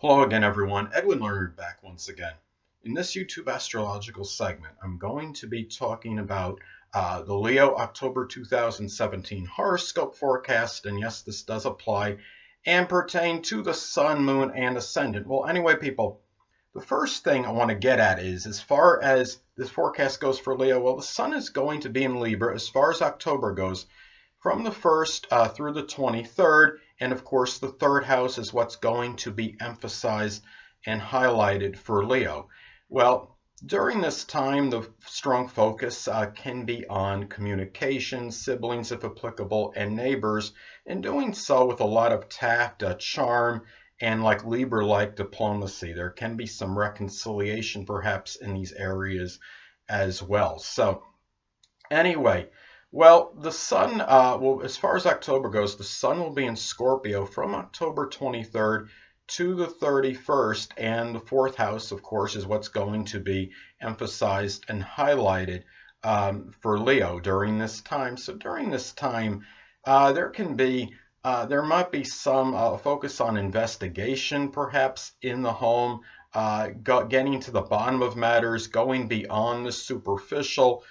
Hello again, everyone. Edwin Learnard back once again. In this YouTube astrological segment, I'm going to be talking about the Leo October 2017 horoscope forecast. And yes, this does apply and pertain to the Sun, Moon, and Ascendant. Well, anyway, people, the first thing I want to get at is, as far as this forecast goes for Leo, well, the Sun is going to be in Libra as far as October goes, from the 1st through the 23rd. And of course, the third house is what's going to be emphasized and highlighted for Leo. Well, during this time, the strong focus can be on communication, siblings if applicable, and neighbors, and doing so with a lot of tact, charm, and like Libra-like diplomacy. There can be some reconciliation perhaps in these areas as well. So anyway, well, the Sun, as far as October goes, the Sun will be in Scorpio from October 23rd to the 31st, and the fourth house, of course, is what's going to be emphasized and highlighted for Leo during this time. So during this time, there might be some focus on investigation, perhaps in the home, getting to the bottom of matters, going beyond the superficial.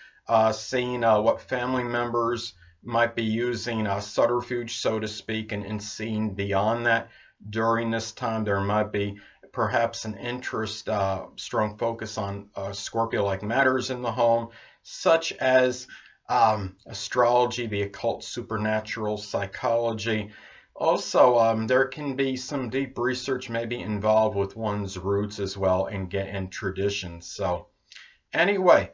Seeing what family members might be using subterfuge, so to speak, and seeing beyond that. During this time, there might be perhaps an interest, strong focus on Scorpio-like matters in the home, such as astrology, the occult, supernatural, psychology. Also, there can be some deep research maybe involved with one's roots as well and traditions. So anyway,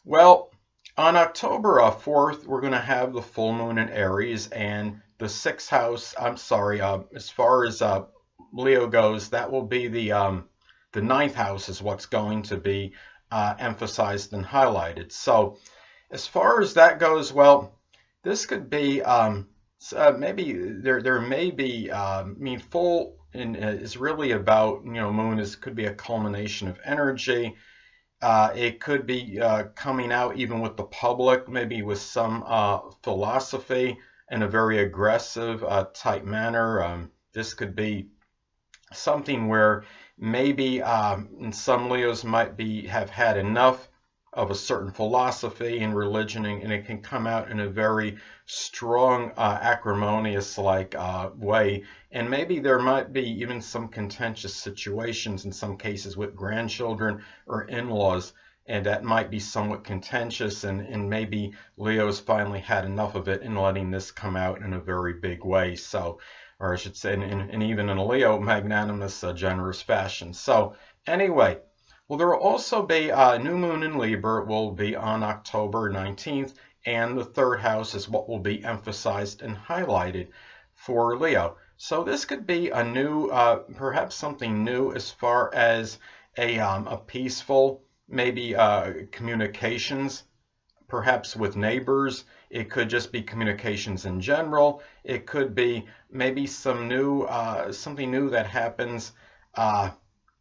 well, on October 4th, we're going to have the full moon in Aries, and the sixth house, as far as Leo goes, that will be the ninth house is what's going to be emphasized and highlighted. So as far as that goes, well, this could be maybe there may be full is really about, moon could be a culmination of energy. It could be coming out even with the public, maybe with some philosophy in a very aggressive type manner. This could be something where maybe some Leos might have had enough of a certain philosophy and religion, and it can come out in a very strong, acrimonious-like way. And maybe there might be even some contentious situations in some cases with grandchildren or in-laws, and that might be somewhat contentious, and maybe Leo's finally had enough of it in letting this come out in a very big way. So, or I should say, and even in a Leo magnanimous, generous fashion. So anyway, well, there will also be a new moon in Libra, will be on October 19th, and the third house is what will be emphasized and highlighted for Leo. So this could be a new, perhaps something new as far as a peaceful, maybe communications, perhaps with neighbors. It could just be communications in general. It could be maybe some new, something new that happens.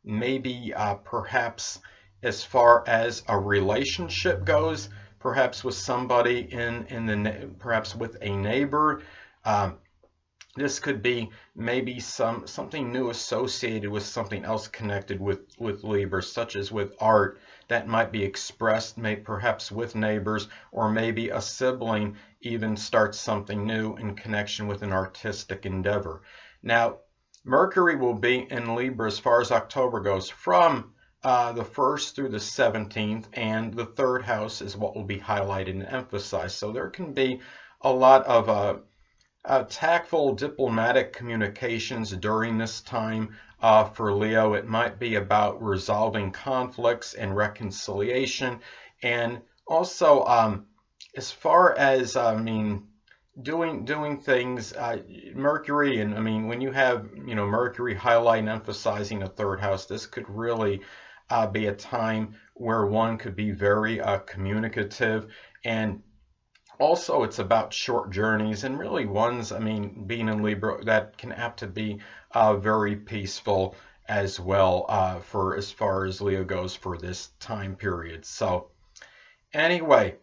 Maybe perhaps as far as a relationship goes, perhaps with somebody perhaps with a neighbor. This could be maybe something new associated with something else connected with Libra, such as with art that might be expressed, perhaps with neighbors, or maybe a sibling even starts something new in connection with an artistic endeavor. Now, Mercury will be in Libra as far as October goes from the 1st through the 17th, and the third house is what will be highlighted and emphasized. So there can be a lot of tactful diplomatic communications during this time for Leo. It might be about resolving conflicts and reconciliation, and also as far as doing things, Mercury, and when you have Mercury highlighting and emphasizing a third house, this could really be a time where one could be very communicative. And also it's about short journeys, and really one's, being in Libra, that can apt to be very peaceful as well for as far as Leo goes for this time period. So anyway,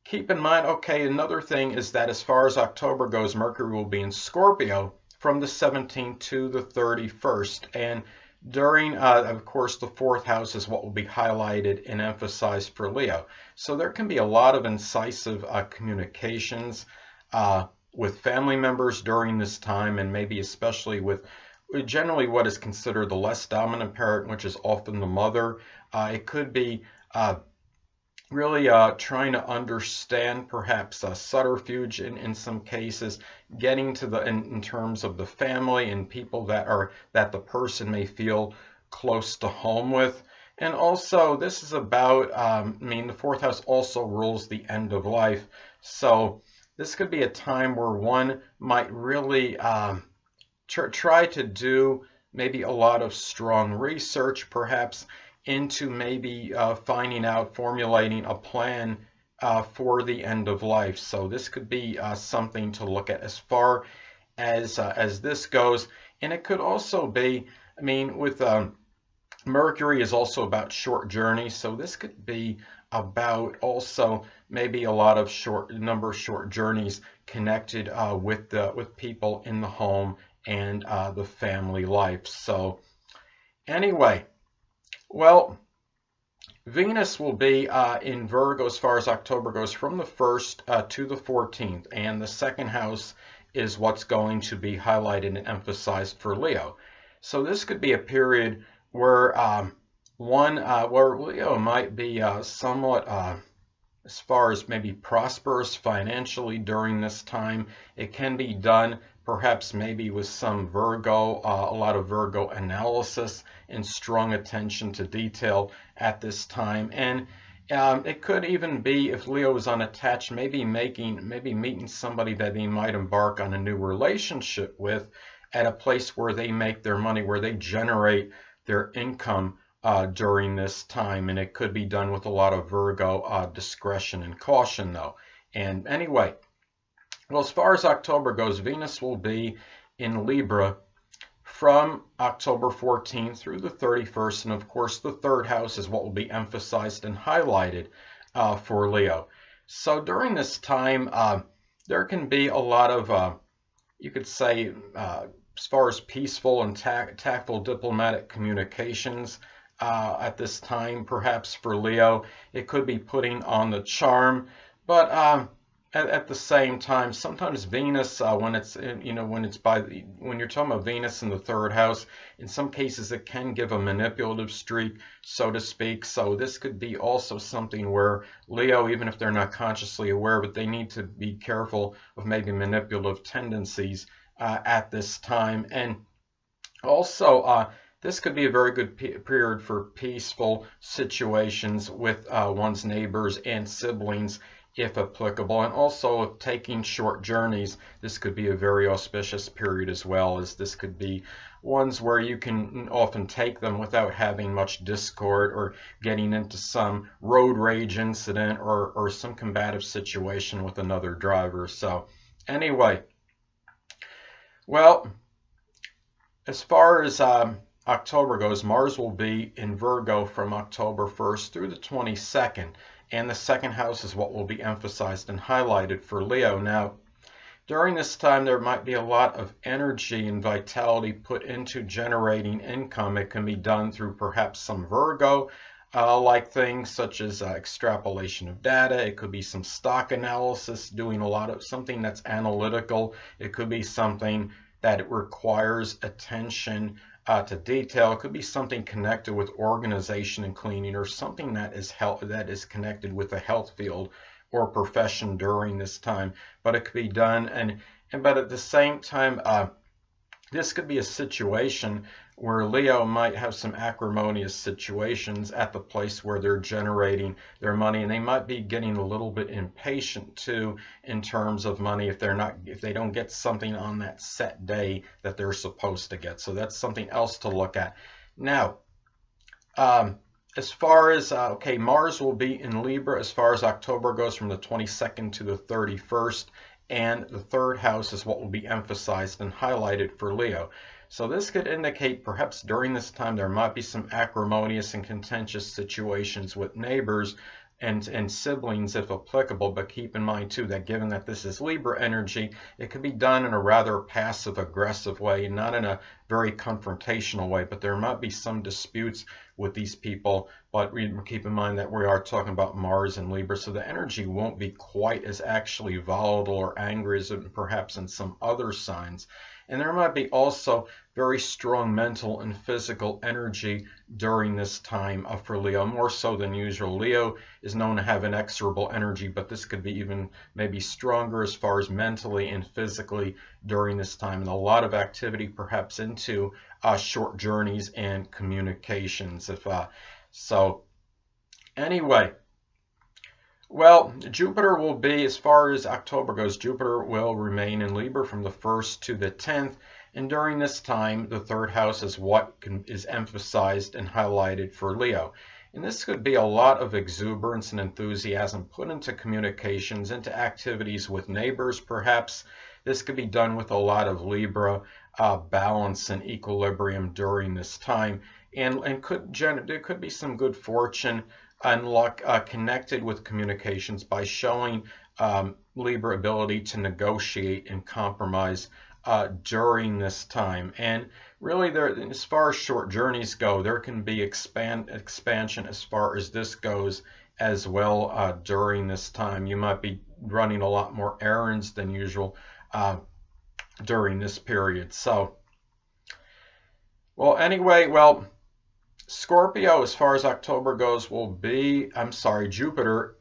keep in mind, okay, another thing is that as far as October goes, Mercury will be in Scorpio from the 17th to the 31st. And during, of course, the fourth house is what will be highlighted and emphasized for Leo. So there can be a lot of incisive communications with family members during this time, and maybe especially with generally what is considered the less dominant parent, which is often the mother. It could be really trying to understand perhaps a subterfuge in some cases, getting to the in terms of the family and people that the person may feel close to home with. And also this is about I mean, the fourth house also rules the end of life, so this could be a time where one might really try to do maybe a lot of strong research perhaps into maybe finding out, formulating a plan for the end of life. So this could be something to look at as far as this goes. And it could also be, I mean, with Mercury is also about short journeys, so this could be about also maybe a lot of short journeys connected with people in the home and the family life. So anyway, well, Venus will be in Virgo as far as October goes from the 1st to the 14th, and the second house is what's going to be highlighted and emphasized for Leo. So this could be a period where where Leo might be somewhat as far as maybe prosperous financially during this time. It can be done perhaps maybe with some Virgo, a lot of Virgo analysis and strong attention to detail at this time. And it could even be, if Leo is unattached, maybe meeting somebody that they might embark on a new relationship with at a place where they make their money, where they generate their income during this time. And it could be done with a lot of Virgo discretion and caution though. And anyway, well, as far as October goes, Venus will be in Libra from October 14th through the 31st. And of course, the third house is what will be emphasized and highlighted for Leo. So during this time, there can be a lot of, you could say, as far as peaceful and tactful diplomatic communications at this time, perhaps for Leo. It could be putting on the charm, but at the same time, sometimes Venus, when you're talking about Venus in the third house, in some cases it can give a manipulative streak, so to speak. So this could be also something where Leo, even if they're not consciously aware, but they need to be careful of maybe manipulative tendencies at this time. And also, this could be a very good period for peaceful situations with one's neighbors and siblings, if applicable. And also, if taking short journeys, this could be a very auspicious period, as well as this could be ones where you can often take them without having much discord or getting into some road rage incident or some combative situation with another driver. So anyway, well, as far as October goes, Mars will be in Virgo from October 1st through the 22nd. And the second house is what will be emphasized and highlighted for Leo. Now, during this time, there might be a lot of energy and vitality put into generating income. It can be done through perhaps some Virgo like things such as extrapolation of data. It could be some stock analysis, doing a lot of something that's analytical. It could be something that it requires attention to detail. It could be something connected with organization and cleaning, or something that is connected with the health field or profession during this time. But it could be done, but at the same time, this could be a situation where Leo might have some acrimonious situations at the place where they're generating their money, and they might be getting a little bit impatient too in terms of money if they don't get something on that set day that they're supposed to get. So that's something else to look at. Now, as far as Mars will be in Libra as far as October goes, from the 22nd to the 31st, and the third house is what will be emphasized and highlighted for Leo. So this could indicate perhaps during this time there might be some acrimonious and contentious situations with neighbors, and siblings if applicable. But keep in mind too that given that this is Libra energy, it could be done in a rather passive aggressive way, not in a very confrontational way. But there might be some disputes with these people, but keep in mind that we are talking about Mars and Libra, so the energy won't be quite as actually volatile or angry as perhaps in some other signs. And there might be also very strong mental and physical energy during this time for Leo, more so than usual. Leo is known to have inexorable energy, but this could be even maybe stronger as far as mentally and physically during this time, and a lot of activity perhaps into short journeys and communications. So anyway, well, Jupiter will be, as far as October goes, Jupiter will remain in Libra from the 1st to the 10th. And during this time, the third house is what is emphasized and highlighted for Leo. And this could be a lot of exuberance and enthusiasm put into communications, into activities with neighbors perhaps. This could be done with a lot of Libra balance and equilibrium during this time. And there could be some good fortune and luck connected with communications by showing Libra ability to negotiate and compromise during this time. And really, as far as short journeys go, there can be expansion as far as this goes as well during this time. You might be running a lot more errands than usual during this period. So, well, anyway, well, Scorpio, as far as October goes, will be, Jupiter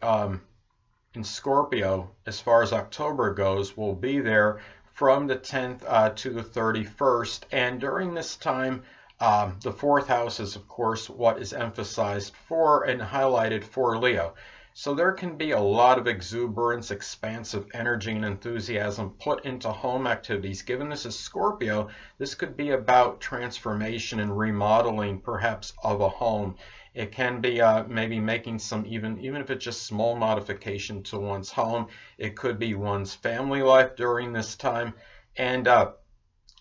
in Scorpio, as far as October goes, will be there from the 10th to the 31st. And during this time, the fourth house is, of course, what is emphasized for and highlighted for Leo. So there can be a lot of exuberance, expansive energy, and enthusiasm put into home activities. Given this is Scorpio, this could be about transformation and remodeling, perhaps, of a home. It can be maybe making some, even if it's just small modification to one's home. It could be one's family life during this time, and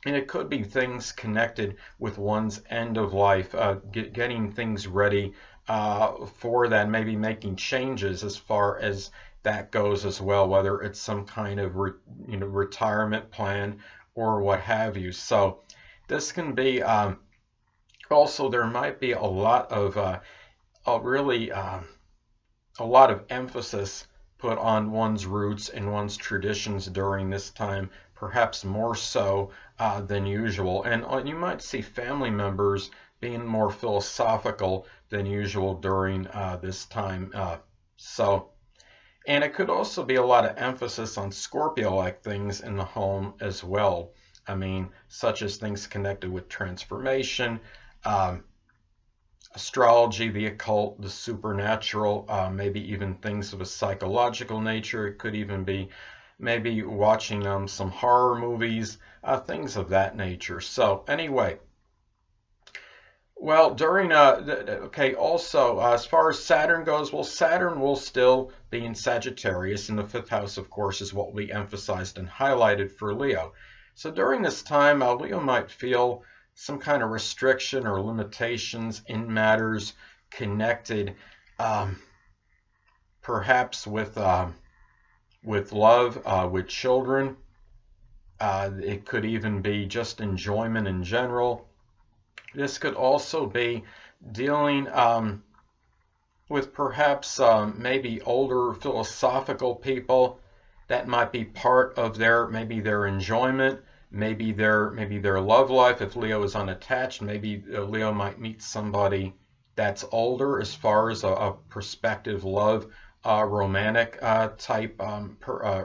it could be things connected with one's end of life, getting things ready for that, maybe making changes as far as that goes as well, whether it's some kind of retirement plan or what have you. So this can be also, there might be a lot of a lot of emphasis put on one's roots and one's traditions during this time, perhaps more so than usual. And you might see family members being more philosophical than usual during this time. And it could also be a lot of emphasis on Scorpio-like things in the home as well. I mean, such as things connected with transformation, astrology, the occult, the supernatural, maybe even things of a psychological nature. It could even be maybe watching some horror movies, things of that nature. So anyway, well, during, also, as far as Saturn goes, well, Saturn will still be in Sagittarius, and the fifth house, of course, is what we emphasized and highlighted for Leo. So during this time, Leo might feel some kind of restriction or limitations in matters connected, perhaps with love, with children. It could even be just enjoyment in general. This could also be dealing with perhaps maybe older philosophical people. That might be part of maybe their enjoyment, maybe their love life. If Leo is unattached, maybe Leo might meet somebody that's older as far as a prospective love, romantic type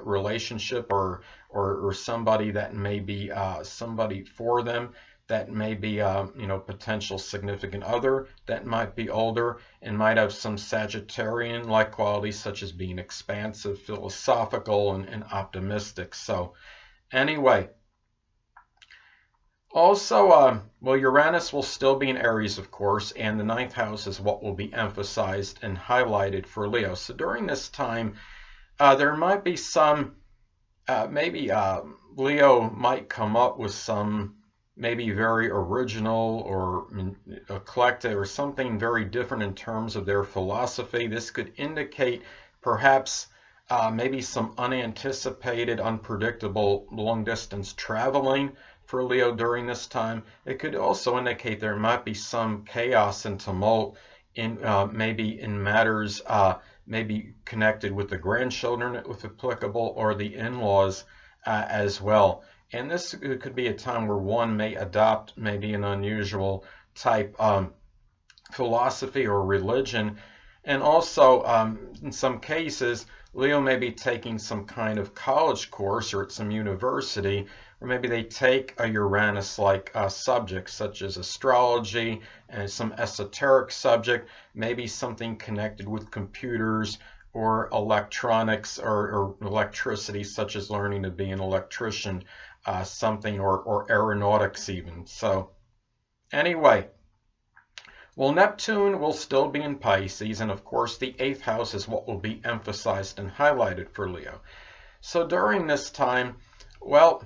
relationship, or somebody that may be somebody for them, that may be potential significant other that might be older and might have some Sagittarian-like qualities, such as being expansive, philosophical, and optimistic. So anyway, also, well, Uranus will still be in Aries, of course, and the ninth house is what will be emphasized and highlighted for Leo. So during this time, there might be some, maybe Leo might come up with some maybe very original or eclectic or something very different in terms of their philosophy. This could indicate perhaps maybe some unanticipated, unpredictable long-distance traveling for Leo during this time. It could also indicate there might be some chaos and tumult in maybe in matters maybe connected with the grandchildren, if applicable, or the in-laws as well. And this could be a time where one may adopt maybe an unusual type philosophy or religion. And also, in some cases, Leo may be taking some kind of college course or at some university, or maybe they take a Uranus-like subject, such as astrology and some esoteric subject, maybe something connected with computers or electronics or electricity, such as learning to be an electrician, something, or aeronautics even. So anyway, well, Neptune will still be in Pisces, and of course the 8th house is what will be emphasized and highlighted for Leo. So during this time, well,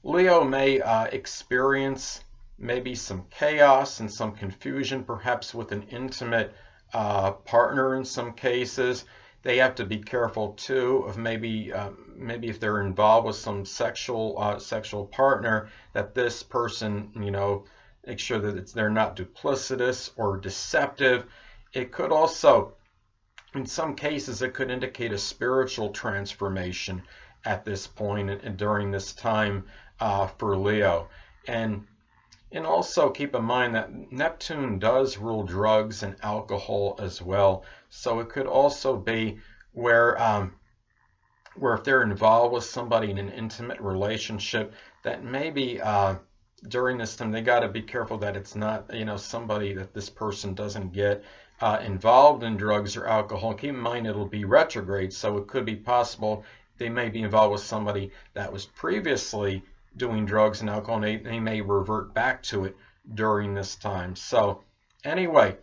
Leo may experience maybe some chaos and some confusion, perhaps with an intimate partner in some cases. They have to be careful too of maybe if they're involved with some sexual partner, that this person, make sure that they're not duplicitous or deceptive. It could also, in some cases, it could indicate a spiritual transformation at this point and during this time for Leo. And also keep in mind that Neptune does rule drugs and alcohol as well. So it could also be where if they're involved with somebody in an intimate relationship, that maybe during this time they got to be careful that it's not somebody that this person doesn't get involved in drugs or alcohol. Keep in mind it'll be retrograde, so it could be possible they may be involved with somebody that was previously doing drugs and alcohol, and they may revert back to it during this time. So anyway,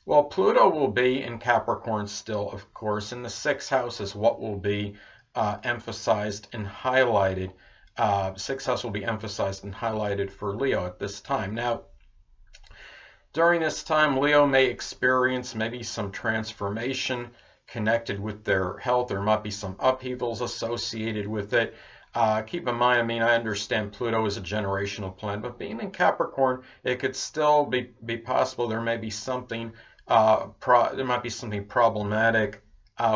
well, Pluto will be in Capricorn still, of course, and the 6th house is what will be emphasized and highlighted. 6th house will be emphasized and highlighted for Leo at this time. Now, during this time, Leo may experience maybe some transformation connected with their health. There might be some upheavals associated with it. Keep in mind, I understand Pluto is a generational planet, but being in Capricorn, it could still be possible there may be something there might be something problematic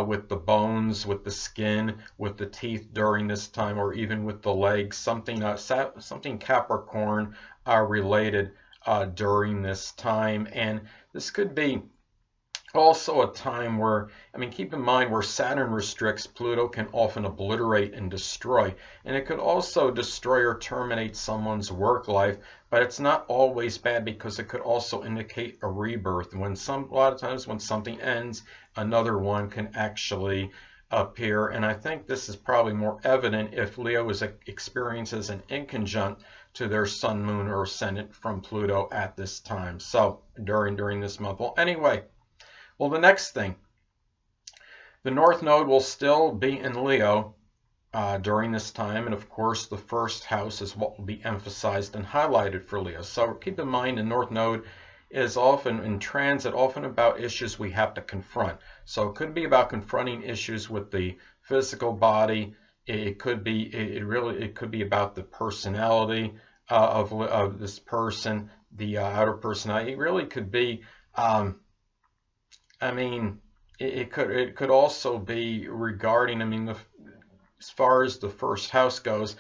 with the bones, with the skin, with the teeth during this time, or even with the legs, something Capricorn related during this time. And this could be also a time where, keep in mind, where Saturn restricts, Pluto can often obliterate and destroy. And it could also destroy or terminate someone's work life, but it's not always bad because it could also indicate a rebirth. A lot of times when something ends, another one can actually appear. And I think this is probably more evident if Leo experiences an inconjunct to their sun, moon, or ascendant from Pluto at this time. So during this month. Well, anyway. Well, the next thing, the North Node will still be in Leo during this time, and of course the 1st house is what will be emphasized and highlighted for Leo. So keep in mind the North Node is often in transit, often about issues we have to confront. So it could be about confronting issues with the physical body. It could be about the personality of this person, the outer personality. It really could be. It could also be regarding, as far as the 1st house goes,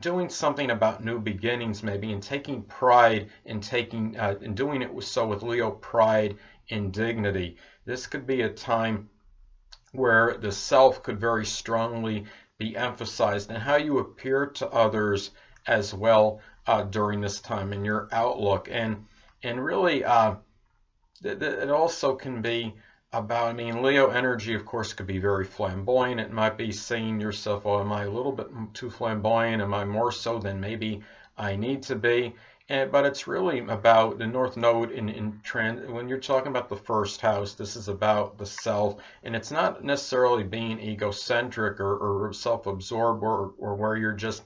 doing something about new beginnings maybe, and taking pride in doing it with Leo pride and dignity. This could be a time where the self could very strongly be emphasized, and how you appear to others as well during this time, in your outlook, and really it also can be about, Leo energy, of course, could be very flamboyant. It might be saying to yourself, oh, am I a little bit too flamboyant? Am I more so than maybe I need to be? But it's really about the North Node when you're talking about the 1st house, this is about the self, and it's not necessarily being egocentric or self-absorbed or where you're just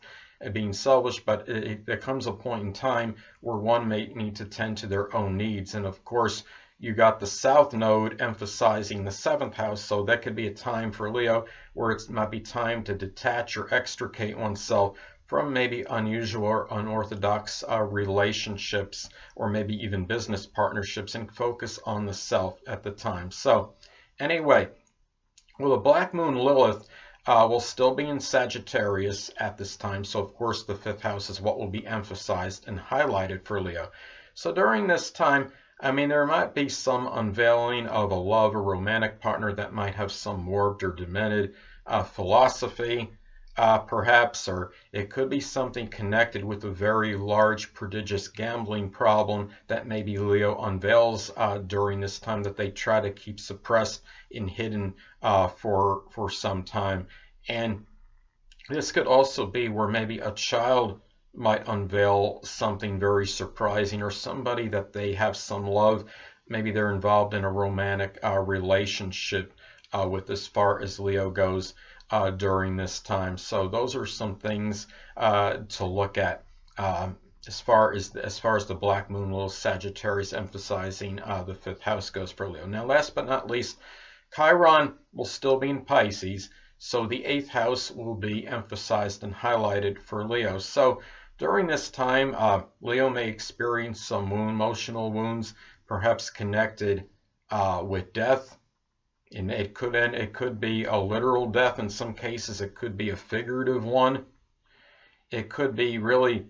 being selfish, but there comes a point in time where one may need to tend to their own needs. And of course, you got the South Node emphasizing the 7th house, so that could be a time for Leo where it might be time to detach or extricate oneself from maybe unusual or unorthodox relationships, or maybe even business partnerships, and focus on the self at the time. So anyway, well, the Black Moon Lilith will still be in Sagittarius at this time, so of course the 5th house is what will be emphasized and highlighted for Leo. So during this time, I mean, there might be some unveiling of a love or romantic partner that might have some warped or demented philosophy, perhaps, or it could be something connected with a very large, prodigious gambling problem that maybe Leo unveils during this time, that they try to keep suppressed and hidden for some time. And this could also be where maybe a child might unveil something very surprising, or somebody that they have some love. Maybe they're involved in a romantic relationship with, as far as Leo goes during this time. So those are some things to look at as far as the Black Moon Lilith Sagittarius emphasizing the 5th house goes for Leo. Now, last but not least, Chiron will still be in Pisces, so the 8th house will be emphasized and highlighted for Leo. So during this time, Leo may experience some emotional wounds, perhaps connected with death. And it could be a literal death in some cases. It could be a figurative one. It could be really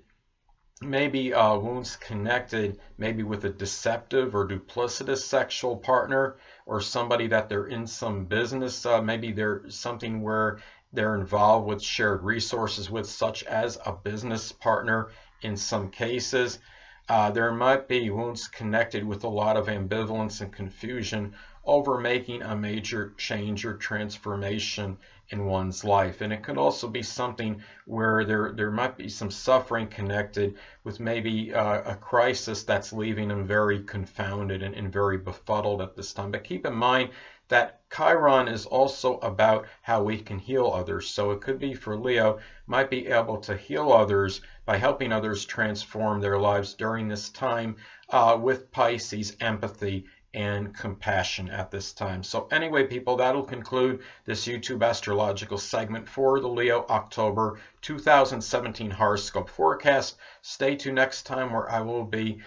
maybe wounds connected maybe with a deceptive or duplicitous sexual partner, or somebody that they're in some business. Maybe there's something where they're involved with shared resources with, such as a business partner in some cases. There might be wounds connected with a lot of ambivalence and confusion over making a major change or transformation in one's life. And it could also be something where there might be some suffering connected with maybe a crisis that's leaving them very confounded and very befuddled at this time. But keep in mind that Chiron is also about how we can heal others. So it could be for Leo, might be able to heal others by helping others transform their lives during this time with Pisces, empathy, and compassion at this time. So anyway, people, that'll conclude this YouTube astrological segment for the Leo October 2017 horoscope forecast. Stay tuned next time, where I will be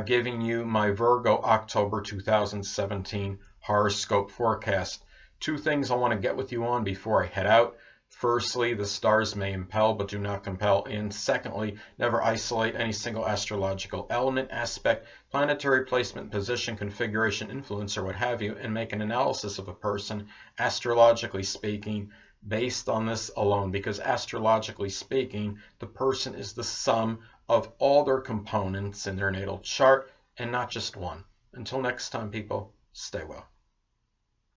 giving you my Virgo October 2017 horoscope forecast. Two things I want to get with you on before I head out. Firstly, the stars may impel but do not compel. And secondly, never isolate any single astrological element, aspect, planetary placement, position, configuration, influence, or what have you, and make an analysis of a person, astrologically speaking, based on this alone. Because astrologically speaking, the person is the sum of all their components in their natal chart, and not just one. Until next time, people, stay well.